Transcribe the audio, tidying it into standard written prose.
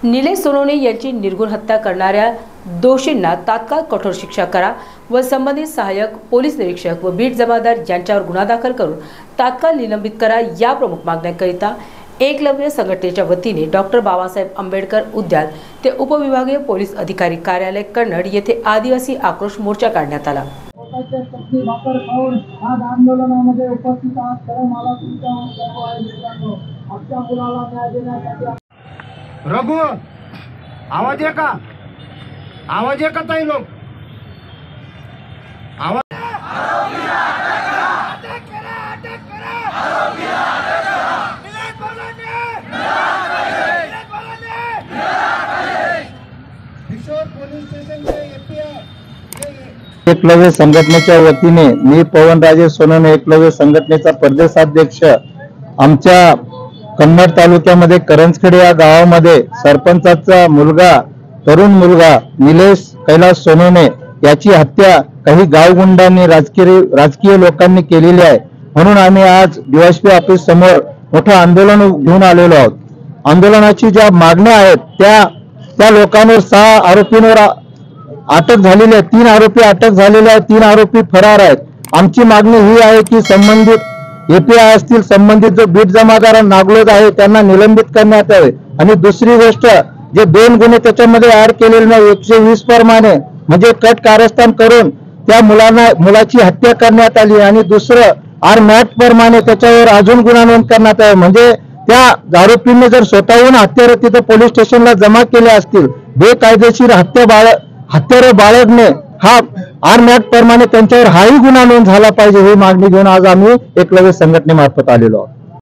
निलेश सोनवणे यांची निर्घृण हत्या करणाऱ्या दोषींना तात्काळ कठोर शिक्षा करा व संबंधित सहाय्यक पोलीस निरीक्षक व बीट जमादार यांच्यावर गुन्हा दाखल करून तात्काळ निलंबित करा या प्रमुख मागण्यांकरिता एकलव्य संघटनेच्या वतीने डॉक्टर बाबासाहेब आंबेडकर उद्यान ते उपविभागीय पोलीस अधिकारी कार्यालय कन्नड येथे आदिवासी आक्रोश मोर्चा काढण्यात आला। आंदोलनामध्ये उपस्थित रघु आवाज आहे का ताई लोग आवाज एकलव्य संघटनेच्या वतीने मी पवनराजे सोनवणे एकलव्य संघटनेचा प्रदेशाध्यक्ष आमच्या कन्नड तालुक्यामध्ये करंजखेड या गावामध्ये सरपंचाचा मुलगा तरुण मुलगा निलेश कैलास सोनवणे याची हत्या काही गावगुंडांनी राजकीय लोकांनी केलेली आहे। म्हणून आम्ही आज डीवायएसपी ऑफिस समोर मोठं आंदोलन घेऊन आलेलो आहोत। आंदोलनाची ज्या मागण्या आहेत त्या लोकांवर 6 आरोपींवर अटक झालेली आहे, 3 आरोपी अटक झालेले आहेत, 3 आरोपी फरार आहेत। आमची मागणी ही आहे की संबंधित एपीआय असतील, संबंधित जो बीट जमादार नागलोद आहे त्यांना निलंबित करण्यात यावे। आणि दुसरी गोष्ट जे 2 गुन्हे त्याच्यामध्ये ऍड केलेले नाही 120 प्रमाणे म्हणजे कट कारस्थान करून त्या मुलाची हत्या करण्यात आली आणि दुसरं आर्म ऍक्ट प्रमाणे त्याच्यावर अजून गुन्हा नोंद करण्यात आहे। म्हणजे त्या आरोपींनी जर स्वतःहून हत्यारे तिथे पोलीस स्टेशनला जमा केले असतील, बेकायदेशीर हत्यारे बाळगणे हा आर्म ऍक्ट प्रमाणे त्यांच्यावर हाही गुन्हा नोंद झाला पाहिजे ही मागणी घेऊन आज आम्ही एकलव्य संघटनेमार्फत आलेलो आहोत।